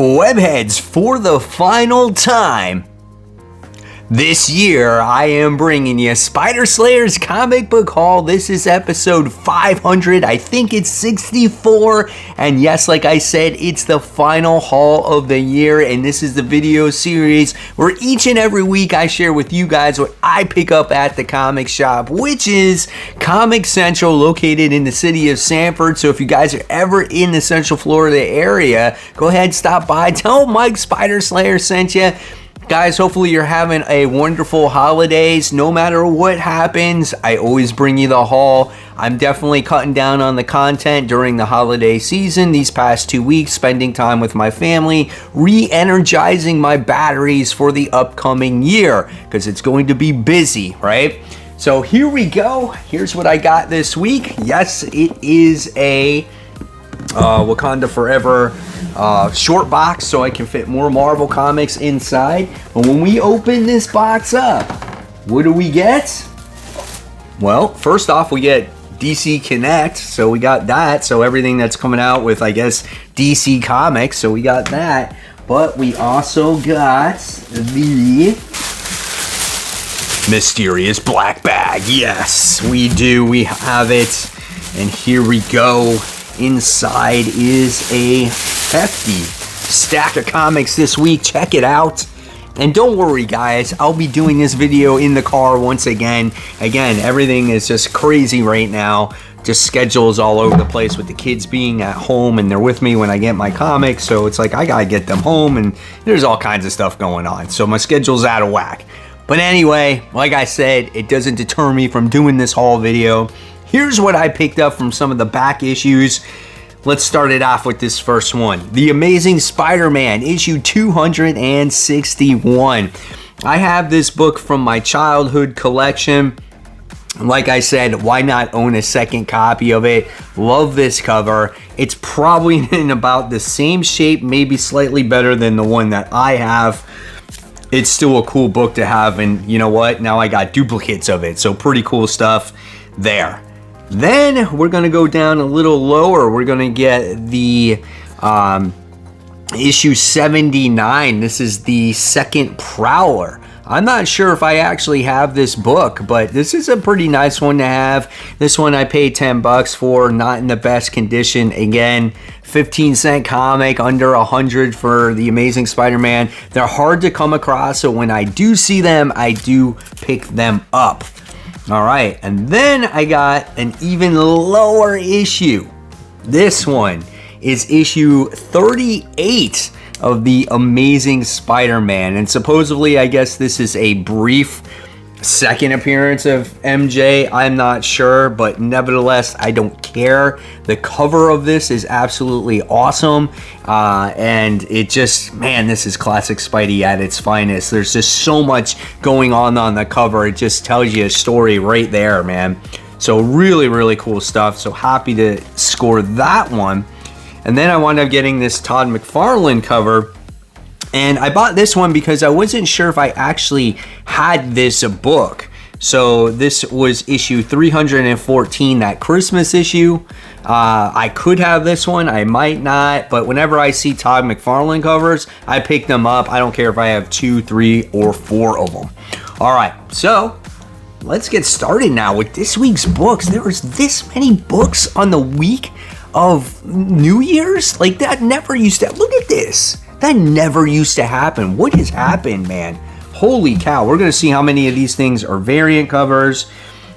Webheads, for the final time this year, I am bringing you Spider Slayer's comic book haul. This is episode 500. I think it's 64. And yes, like I said, it's the final haul of the year. And this is the video series where each and every week I share with you guys what I pick up at the comic shop, which is Comic Central, located in the city of Sanford. So if you guys are ever in the Central Florida area, go ahead, stop by. Tell Mike Spider Slayer sent you. Guys, hopefully you're having a wonderful holidays. No matter what happens, I always bring you the haul. I'm definitely cutting down on the content during the holiday season. These past 2 weeks, spending time with my family, re-energizing my batteries for the upcoming year, because it's going to be busy, right? So here we go. Here's what I got this week. Yes, it is a Wakanda Forever short box, so I can fit more Marvel comics inside. But when we open this box up, what do we get? Well, first off, we get DC Connect, so we got that. So everything that's coming out with, I guess, DC Comics, so we got that. But we also got the mysterious black bag. Yes, we do. We have it. And here we go. Inside is a hefty stack of comics this week. Check it out. And don't worry, guys, I'll be doing this video in the car once again. Again, everything is just crazy right now. Just schedules all over the place with the kids being at home, and they're with me when I get my comics. So it's like I gotta get them home, and there's all kinds of stuff going on. So my schedule's out of whack. But anyway, like I said, it doesn't deter me from doing this haul video. Here's what I picked up from some of the back issues. Let's start it off with this first one. The Amazing Spider-Man, issue 261. I have this book from my childhood collection. Like I said, why not own a second copy of it? Love this cover. It's probably in about the same shape, maybe slightly better than the one that I have. It's still a cool book to have, and you know what? Now I got duplicates of it, so pretty cool stuff there. Then we're going to go down a little lower. We're going to get the issue 79. This is the second Prowler. I'm not sure if I actually have this book, but this is a pretty nice one to have. This one I paid $10 for, not in the best condition. Again, 15-cent comic, under 100 for the Amazing Spider-Man. They're hard to come across, so when I do see them, I do pick them up. All right, and then I got an even lower issue. This one is issue 38 of the Amazing Spider-Man, and supposedly, I guess this is a brief second appearance of MJ. I'm not sure, but nevertheless, I don't care. The cover of this is absolutely awesome, and it just, man, this is classic Spidey at its finest. There's just so much going on the cover. It just tells you a story right there, man. So really, really cool stuff. So happy to score that one. And then I wound up getting this Todd McFarlane cover. And I bought this one because I wasn't sure if I actually had this book. So this was issue 314, that Christmas issue. I could have this one, I might not, but whenever I see Todd McFarlane covers, I pick them up. I don't care if I have 2, 3, or 4 of them. All right, so let's get started now with this week's books. There was this many books on the week of New Year's? Like, that never used to, look at this. That never used to happen. What has happened, man? Holy cow. We're going to see how many of these things are variant covers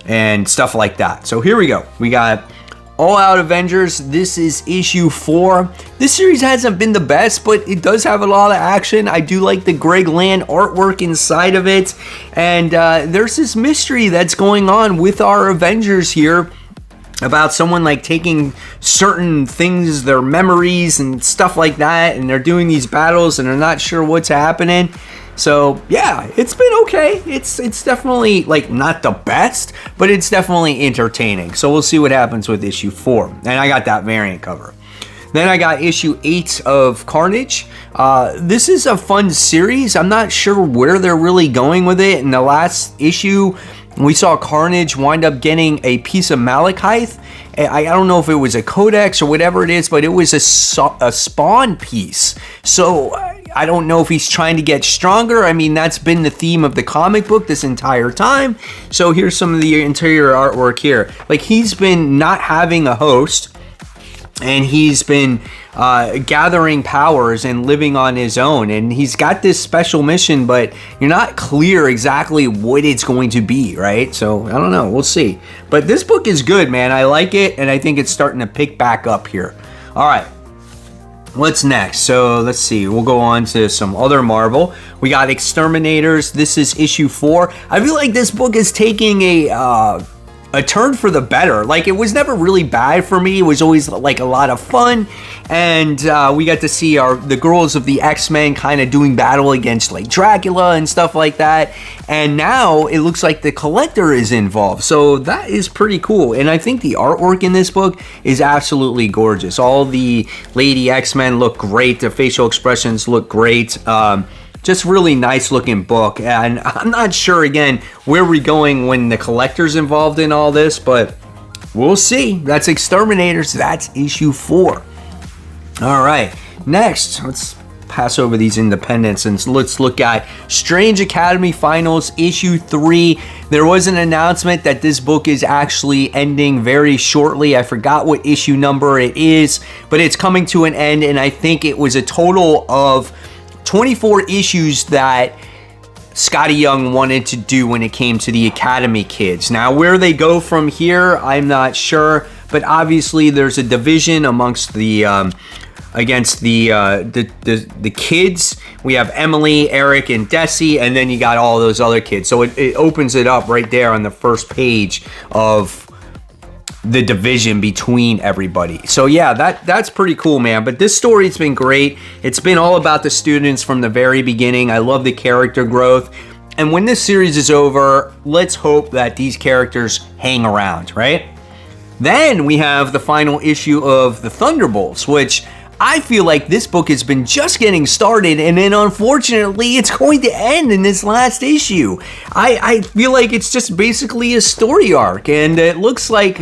and stuff like that. So here we go. We got All Out Avengers. This is issue 4. This series hasn't been the best, but it does have a lot of action. I do like the Greg Land artwork inside of it. And there's this mystery that's going on with our Avengers here, about someone like taking certain things, their memories and stuff like that, and they're doing these battles and they're not sure what's happening. So yeah, it's been okay. It's definitely, like, not the best, but it's definitely entertaining. So we'll see what happens with issue 4. And I got that variant cover. Then I got issue 8 of Carnage. This is a fun series. I'm not sure where they're really going with it. In the last issue, We saw Carnage wind up getting a piece of malachite. I don't know if it was a codex or whatever it is, but it was a spawn piece. So I don't know if he's trying to get stronger. I mean, that's been the theme of the comic book this entire time. So here's some of the interior artwork here. Like, he's been not having a host, and he's been gathering powers and living on his own, and he's got this special mission, but you're not clear exactly what it's going to be, right? So I don't know, we'll see. But this book is good, man. I like it, and I think it's starting to pick back up here. All right, what's next? So let's see, we'll go on to some other Marvel. We got Exterminators. This is issue 4. I feel like this book is taking a turn for the better. Like, it was never really bad for me. It was always like a lot of fun, and we got to see the girls of the X-Men kind of doing battle against like Dracula and stuff like that. And now it looks like the Collector is involved, so that is pretty cool. And I think the artwork in this book is absolutely gorgeous. All the Lady X-Men look great. The facial expressions look great. Just really nice looking book, and I'm not sure again where we're going when the Collector's involved in all this, but we'll see. That's Exterminators. That's issue 4. All right, next let's pass over these independents and let's look at Strange Academy Finals issue 3. There was an announcement that this book is actually ending very shortly. I forgot what issue number it is, but it's coming to an end, and I think it was a total of 24 issues that Scotty Young wanted to do when it came to the Academy kids. Now, where they go from here, I'm not sure, but obviously there's a division amongst the against the kids. We have Emily, Eric, and Desi, and then you got all those other kids. So it opens it up right there on the first page of the division between everybody. So yeah, that's pretty cool, man. But this story's been great. It's been all about the students from the very beginning. I love the character growth. And when this series is over, let's hope that these characters hang around, right? Then we have the final issue of the Thunderbolts, which I feel like this book has been just getting started, and then unfortunately it's going to end in this last issue. I feel like it's just basically a story arc, and it looks like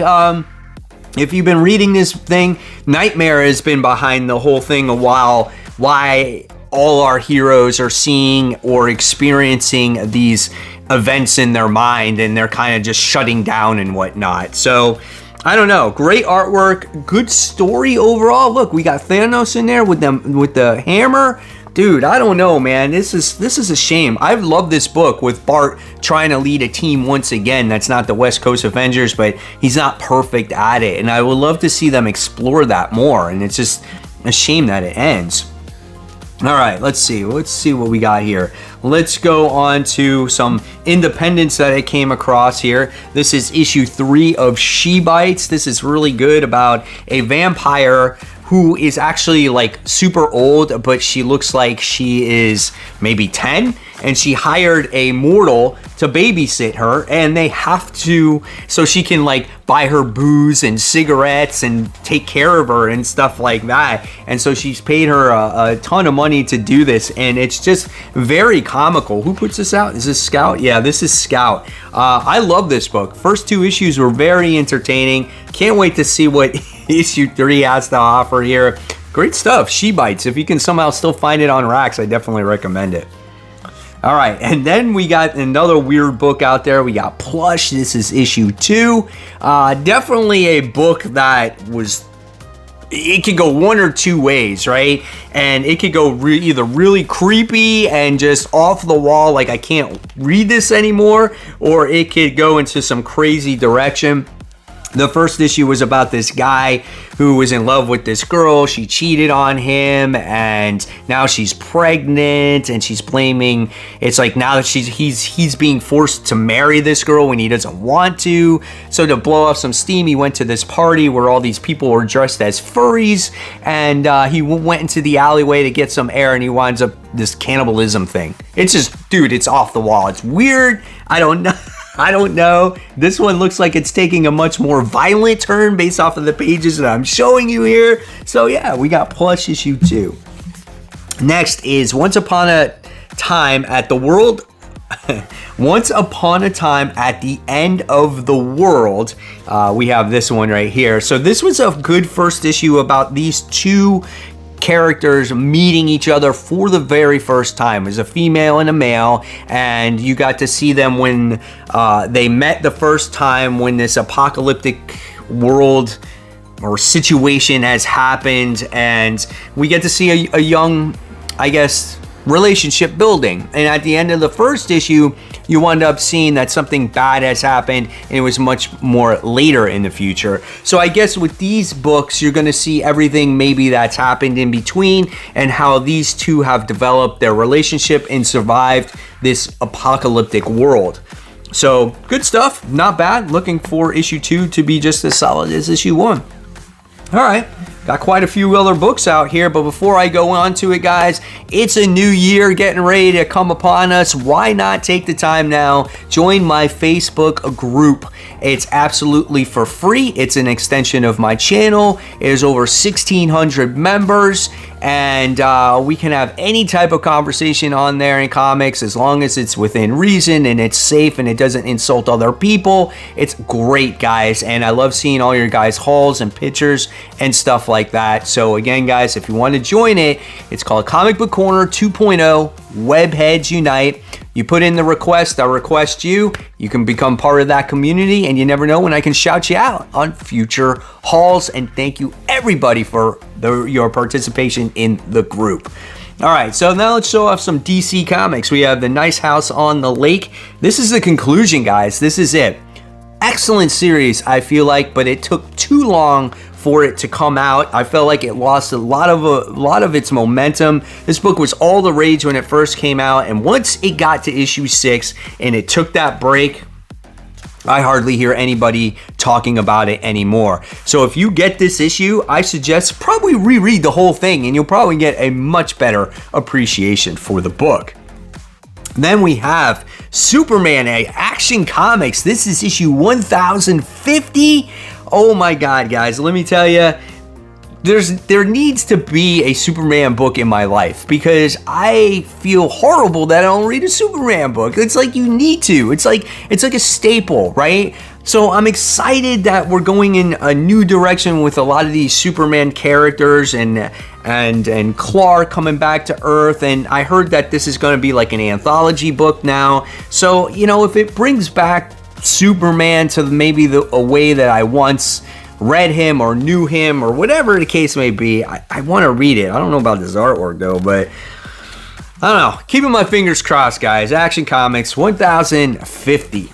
if you've been reading this thing, Nightmare has been behind the whole thing a while, why all our heroes are seeing or experiencing these events in their mind, and they're kind of just shutting down and whatnot. So I don't know. Great artwork, good story overall. Look, we got Thanos in there with the hammer. Dude, I don't know, man. This is a shame. I've loved this book with Bart trying to lead a team once again. That's not the West Coast Avengers, but he's not perfect at it. And I would love to see them explore that more. And it's just a shame that it ends. All right, let's see what we got here. Let's go on to some independents that I came across here. This is issue 3 of She Bites. This is really good about a vampire who is actually like super old, but she looks like she is maybe 10, and she hired a mortal to babysit her, and they have to, so she can like buy her booze and cigarettes and take care of her and stuff like that. And so she's paid her a ton of money to do this, and it's just very comical. Who puts this out? Is this Scout? Yeah, this is Scout. I love this book. First 2 issues were very entertaining. Can't wait to see what issue 3 has to offer here. Great stuff. She Bites. If you can somehow still find it on racks, I definitely recommend it. All right, and then we got another weird book out there. We got Plush. This is issue 2. Definitely a book that was, it could go one or two ways, right? And it could go either really creepy and just off the wall, like I can't read this anymore, or it could go into some crazy direction. The first issue was about this guy who was in love with this girl. She cheated on him, and now she's pregnant, and she's blaming, it's like now that he's being forced to marry this girl when he doesn't want to. So to blow off some steam, he went to this party where all these people were dressed as furries, and he went into the alleyway to get some air, and he winds up this cannibalism thing. It's just, dude, it's off the wall. It's weird. I don't know. This one looks like it's taking a much more violent turn based off of the pages that I'm showing you here. So yeah, we got Plush issue 2. Next is Once Upon a Time at the World Once Upon a Time at the End of the World. We have this one right here. So this was a good first issue about these two characters meeting each other for the very first time. It was a female and a male, and you got to see them when they met the first time, when this apocalyptic world or situation has happened, and we get to see a young, I guess, relationship building. And at the end of the first issue, you wind up seeing that something bad has happened, and it was much more later in the future. So I guess with these books, you're going to see everything maybe that's happened in between, and how these two have developed their relationship and survived this apocalyptic world. So good stuff, not bad. Looking for issue 2 to be just as solid as issue 1. All right, got quite a few other books out here, but before I go on to it, guys, it's a new year getting ready to come upon us. Why not take the time now, join my Facebook group. It's absolutely for free. It's an extension of my channel. There's over 1,600 members, and we can have any type of conversation on there in comics as long as it's within reason and it's safe and it doesn't insult other people. It's great, guys, and I love seeing all your guys' hauls and pictures and stuff like that. So again, guys, if you want to join it, it's called Comic Book Corner 2.0 Webheads Unite. You put in the request, I'll request you. You can become part of that community, and you never know when I can shout you out on future hauls. And thank you everybody for your participation in the group. All right, so now let's show off some DC Comics. We have The Nice House on the Lake. This is the conclusion, guys. This is it. Excellent series, I feel like, but it took too long for it to come out. I felt like it lost a lot of its momentum. This book was all the rage when it first came out, and once it got to issue 6 and it took that break, I hardly hear anybody talking about it anymore. So if you get this issue, I suggest probably reread the whole thing, and you'll probably get a much better appreciation for the book. Then we have Superman, Action Comics. This is issue 1050. Oh my God, guys, let me tell you, there needs to be a Superman book in my life, because I feel horrible that I don't read a Superman book. It's like you need to. It's like a staple, right? So I'm excited that we're going in a new direction with a lot of these Superman characters and Clark coming back to Earth. And I heard that this is going to be like an anthology book now. So, you know, if it brings back Superman to maybe a way that I once read him or knew him or whatever the case may be, I want to read it. I don't know about this artwork though, but I don't know. Keeping my fingers crossed, guys. Action Comics 1050.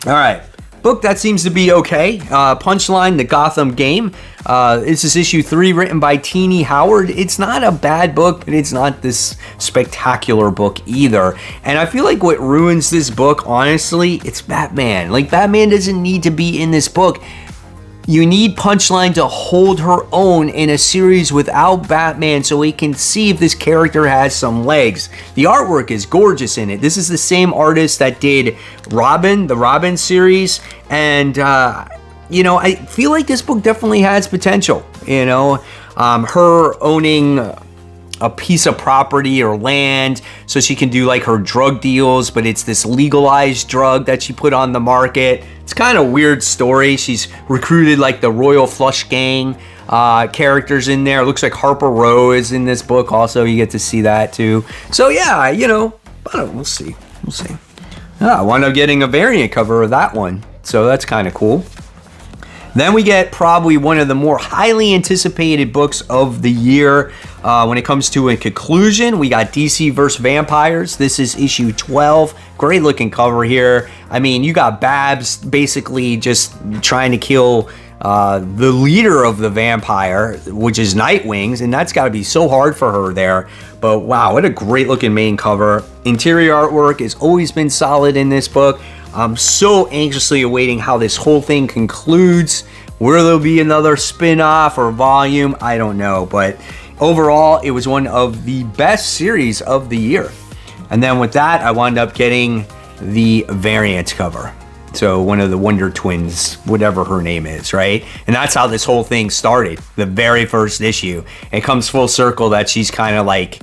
All right. Book that seems to be okay. Punchline, The Gotham Game. This is issue 3, written by Teenie Howard. It's not a bad book, but it's not this spectacular book either. And I feel like what ruins this book, honestly, it's Batman. Like, Batman doesn't need to be in this book. You need Punchline to hold her own in a series without Batman so we can see if this character has some legs. The artwork is gorgeous in it. This is the same artist that did Robin, the Robin series. And, you know, I feel like this book definitely has potential. You know, her owning a piece of property or land so she can do like her drug deals, but it's this legalized drug that she put on the market. It's kind of weird story. She's recruited like the Royal Flush Gang characters in there. It looks like Harper Row is in this book also. You get to see that too. So yeah, you know, we'll see. I wound up getting a variant cover of that one, so that's kind of cool. Then we get probably one of the more highly anticipated books of the year. When it comes to a conclusion, we got DC vs. Vampires. This is issue 12. Great looking cover here. I mean, you got Babs basically just trying to kill the leader of the vampire, which is Nightwings, and that's got to be so hard for her there. But wow, what a great looking main cover. Interior artwork has always been solid in this book. I'm so anxiously awaiting how this whole thing concludes. Will there be another spin-off or volume? I don't know, but overall, it was one of the best series of the year. And then with that, I wound up getting the variant cover. So one of the Wonder Twins, whatever her name is, right? And that's how this whole thing started, the very first issue. It comes full circle that she's kind of like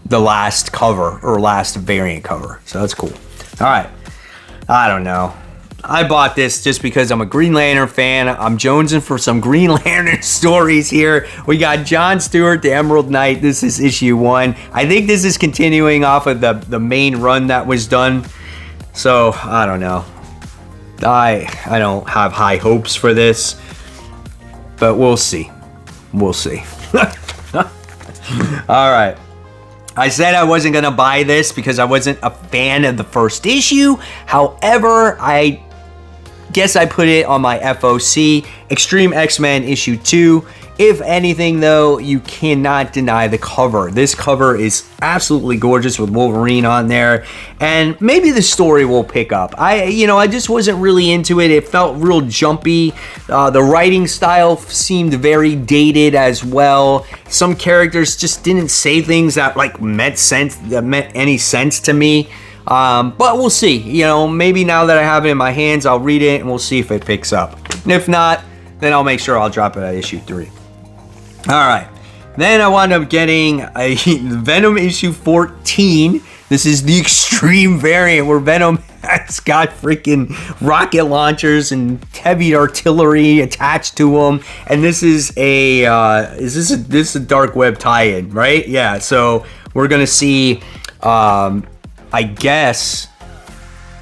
the last cover or last variant cover. So that's cool. All right. I don't know. I bought this just because I'm a Green Lantern fan. I'm jonesing for some Green Lantern stories here. We got John Stewart, the Emerald Knight. This is issue 1. I think this is continuing off of the main run that was done. So, I don't know. I don't have high hopes for this. But we'll see. We'll see. All right. I said I wasn't going to buy this because I wasn't a fan of the first issue. However, I guess I put it on my FOC, Extreme X-Men issue 2. If anything, though, you cannot deny the cover. This cover is absolutely gorgeous with Wolverine on there, and maybe the story will pick up. I just wasn't really into it. It felt real jumpy. The writing style seemed very dated as well. Some characters just didn't say things that meant any sense to me. But we'll see. Maybe now that I have it in my hands, I'll read it and we'll see if it picks up. And if not, then I'll make sure I'll drop it at issue 3. All right. Then I wound up getting a Venom issue 14. This is the extreme variant where Venom has got freaking rocket launchers and heavy artillery attached to him. And this is this is a dark web tie-in, right? Yeah. So we're gonna see, I guess,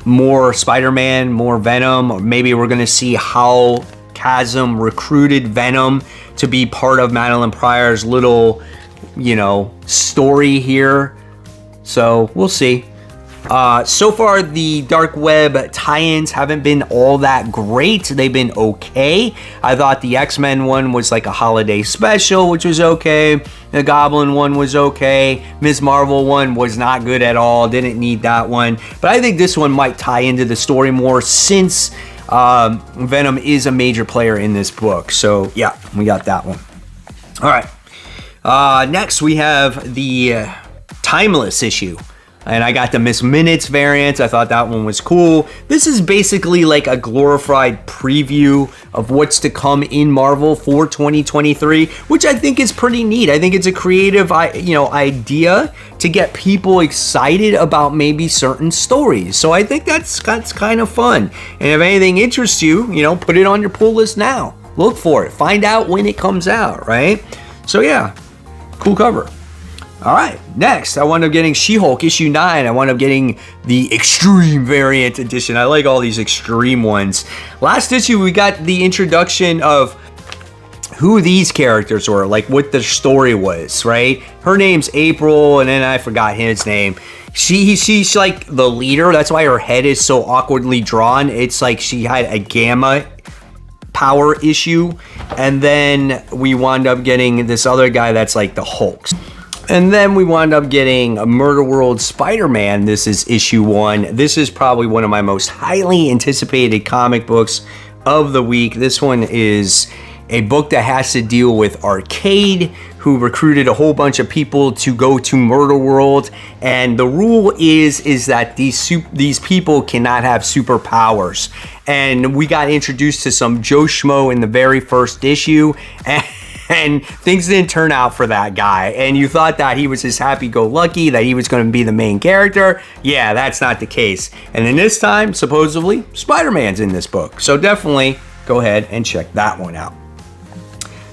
more Spider-Man, more Venom, or maybe we're gonna see how Chasm recruited Venom to be part of Madeline Pryor's little, story here. So we'll see. So far, the dark web tie-ins haven't been all that great. They've been okay. I thought the X-Men one was like a holiday special, which was okay. The Goblin one was okay. Ms. Marvel one was not good at all. Didn't need that one. But I think this one might tie into the story more since Venom is a major player in this book. So yeah, we got that one. All right. Next we have the Timeless issue. And I got the Miss Minutes variant. I thought that one was cool. This is basically like a glorified preview of what's to come in Marvel for 2023, which I think is pretty neat. I think it's a creative, idea to get people excited about maybe certain stories. So I think that's kind of fun. And if anything interests you, put it on your pull list now. Look for it. Find out when it comes out, right? So yeah, cool cover. All right, next, I wound up getting She-Hulk issue 9. I wound up getting the Extreme variant edition. I like all these extreme ones. Last issue, we got the introduction of who these characters were, like what the story was, right? Her name's April, and then I forgot his name. She's like the leader. That's why her head is so awkwardly drawn. It's like she had a gamma power issue. And then we wound up getting this other guy that's like the Hulk. And then we wound up getting a Murder World Spider-Man. This is issue 1. This is probably one of my most highly anticipated comic books of the week. This one is a book that has to deal with Arcade, who recruited a whole bunch of people to go to Murder World. And the rule is that these people cannot have superpowers. And we got introduced to some Joe Schmo in the very first issue. And things didn't turn out for that guy. And you thought that he was just happy-go-lucky, that he was going to be the main character. Yeah, that's not the case. And then this time, supposedly, Spider-Man's in this book. So definitely go ahead and check that one out.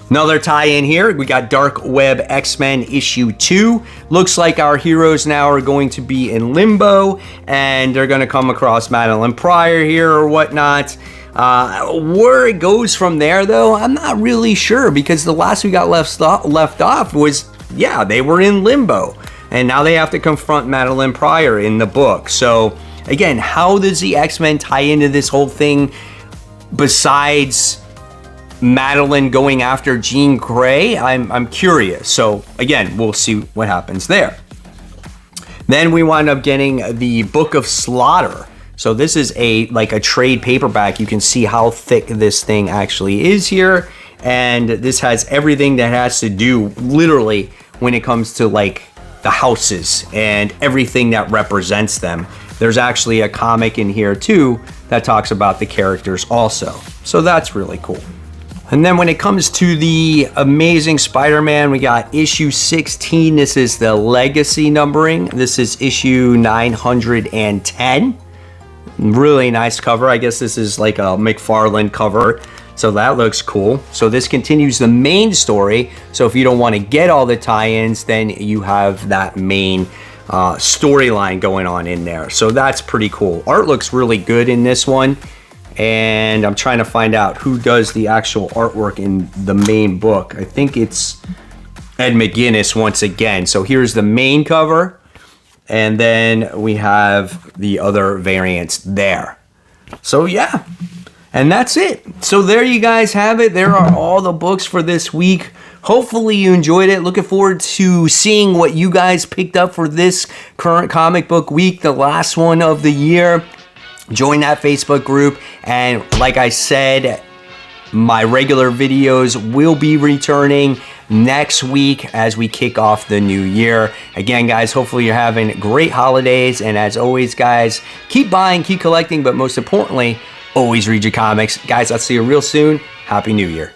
Another tie-in here, we got Dark Web X-Men issue 2. Looks like our heroes now are going to be in limbo, and they're going to come across Madeline Pryor here or whatnot. Where it goes from there, though, I'm not really sure, because the last we got left off was, yeah, they were in limbo, and now they have to confront Madeline Pryor in the book. So again, how does the X-Men tie into this whole thing besides Madeline going after Jean Grey? I'm curious. So again, we'll see what happens there. Then we wind up getting the Book of Slaughter. So this is a trade paperback. You can see how thick this thing actually is here. And this has everything that has to do literally when it comes to like the houses and everything that represents them. There's actually a comic in here too that talks about the characters also. So that's really cool. And then when it comes to the Amazing Spider-Man, we got issue 16. This is the legacy numbering. This is issue 910. Really nice cover. I guess this is like a McFarlane cover. So that looks cool. So this continues the main story. So if you don't want to get all the tie-ins, then you have that main storyline going on in there. So that's pretty cool. Art looks really good in this one. And I'm trying to find out who does the actual artwork in the main book. I think it's Ed McGuinness once again. So here's the main cover. And then we have the other variants there. So yeah. And that's it. So there you guys have it. There are all the books for this week. Hopefully you enjoyed it. Looking forward to seeing what you guys picked up for this current comic book week, the last one of the year. Join that Facebook group. And like I said, my regular videos will be returning next week as we kick off the new year. Again, guys, hopefully you're having great holidays. And as always, guys, keep buying, keep collecting, but most importantly, always read your comics. Guys, I'll see you real soon. Happy New Year.